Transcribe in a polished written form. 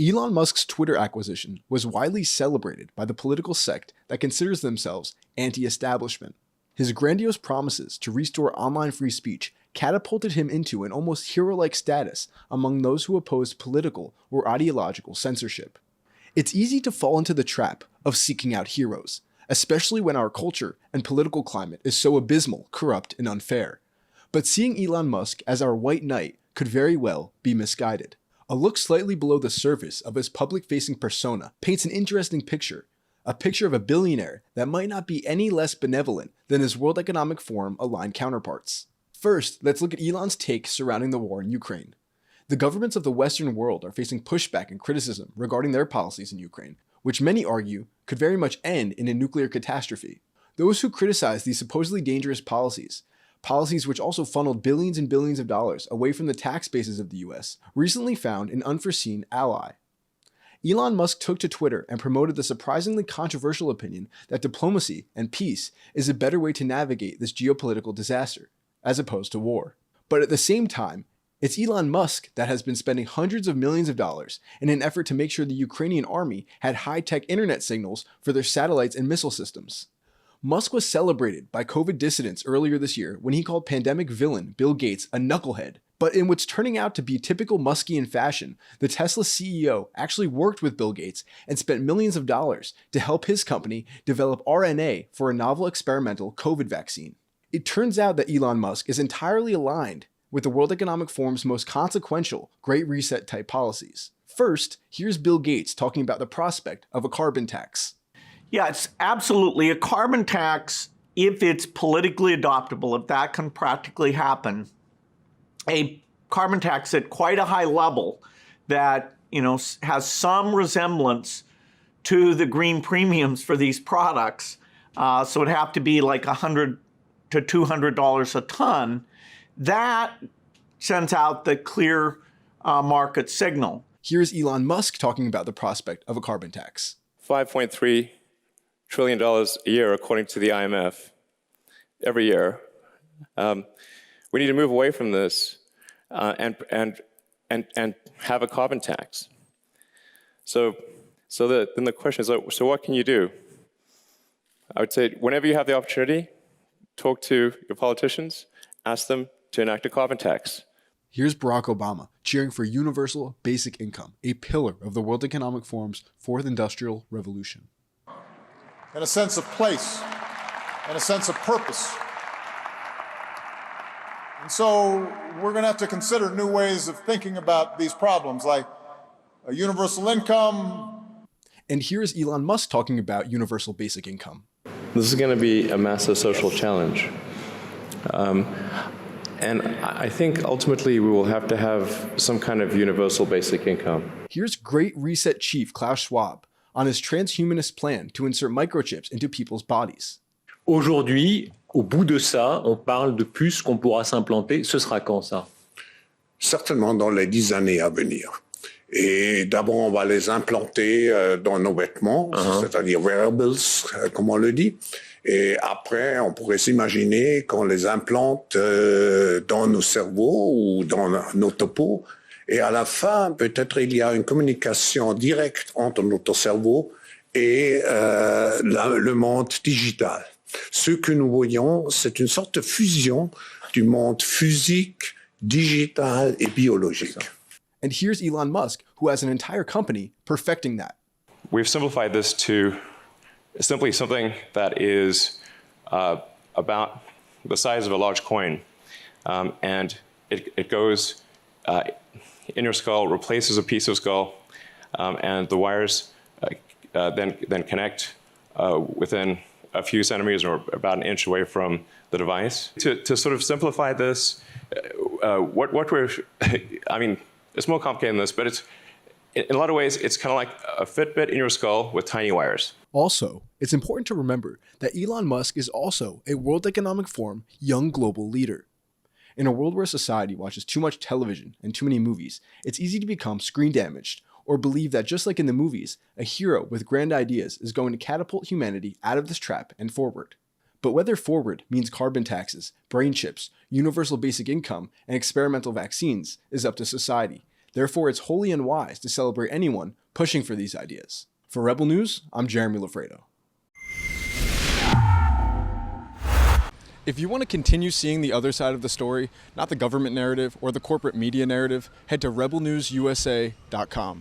Elon Musk's Twitter acquisition was widely celebrated by the political sect that considers themselves anti-establishment. His grandiose promises to restore online free speech catapulted him into an almost hero-like status among those who opposed political or ideological censorship. It's easy to fall into the trap of seeking out heroes, especially when our culture and political climate is so abysmal, corrupt, and unfair. But seeing Elon Musk as our white knight could very well be misguided. A look slightly below the surface of his public-facing persona paints an interesting picture, a picture of a billionaire that might not be any less benevolent than his World Economic Forum aligned counterparts. First, let's look at Elon's take surrounding the war in Ukraine. The governments of the Western world are facing pushback and criticism regarding their policies in Ukraine, which many argue could very much end in a nuclear catastrophe. Those who criticize these supposedly dangerous policies which also funneled billions and billions of dollars away from the tax bases of the US, recently found an unforeseen ally. Elon Musk took to Twitter and promoted the surprisingly controversial opinion that diplomacy and peace is a better way to navigate this geopolitical disaster, as opposed to war. But at the same time, it's Elon Musk that has been spending hundreds of millions of dollars in an effort to make sure the Ukrainian army had high-tech internet signals for their satellites and missile systems. Musk was celebrated by COVID dissidents earlier this year when he called pandemic villain Bill Gates a knucklehead. But in what's turning out to be typical Muskian fashion, the Tesla CEO actually worked with Bill Gates and spent millions of dollars to help his company develop RNA for a novel experimental COVID vaccine. It turns out that Elon Musk is entirely aligned with the World Economic Forum's most consequential Great Reset type policies. First, here's Bill Gates talking about the prospect of a carbon tax. Yeah, it's absolutely a carbon tax if it's politically adoptable, if that can practically happen. A carbon tax at quite a high level that, has some resemblance to the green premiums for these products. So it'd have to be like $100 to $200 a ton. That sends out the clear market signal. Here's Elon Musk talking about the prospect of a carbon tax. $5.3 trillion a year, according to the IMF, every year. We need to move away from this and have a carbon tax. Then the question is, so what can you do? I would say whenever you have the opportunity, talk to your politicians, ask them to enact a carbon tax. Here's Barack Obama cheering for universal basic income, a pillar of the World Economic Forum's fourth industrial revolution. And a sense of place, and a sense of purpose. And so we're going to have to consider new ways of thinking about these problems, like a universal income. And here's Elon Musk talking about universal basic income. This is going to be a massive social challenge. And I think ultimately we will have to have some kind of universal basic income. Here's Great Reset chief Klaus Schwab on his transhumanist plan to insert microchips into people's bodies. Aujourd'hui, au bout de ça, on parle de puces qu'on pourra s'implanter. Ce sera quand ça? Certainement dans les 10 années à venir. Et d'abord, on va les implanter dans nos vêtements, c'est-à-dire wearables, comme on le dit. Et après, on pourrait s'imaginer qu'on les implante dans nos cerveaux ou dans notre peau. Et à la fin, peut-être il y a une communication directe entre notre cerveau et le monde digital. Ce que nous voyons, c'est une sorte de fusion du monde physique, digital et biologique. And here's Elon Musk, who has an entire company perfecting that. We've simplified this to simply something that is about the size of a large coin. And it goes in your skull, replaces a piece of skull, and the wires then connect within a few centimeters or about an inch away from the device. To sort of simplify this, it's more complicated than this, but in a lot of ways, it's kind of like a Fitbit in your skull with tiny wires. Also, it's important to remember that Elon Musk is also a World Economic Forum young global leader. In a world where society watches too much television and too many movies, it's easy to become screen damaged or believe that just like in the movies, a hero with grand ideas is going to catapult humanity out of this trap and forward. But whether forward means carbon taxes, brain chips, universal basic income, and experimental vaccines is up to society. The Therefore, it's wholly unwise to celebrate anyone pushing for these ideas. For Rebel News, I'm Jeremy Lafredo. If you want to continue seeing the other side of the story, not the government narrative or the corporate media narrative, head to rebelnewsusa.com.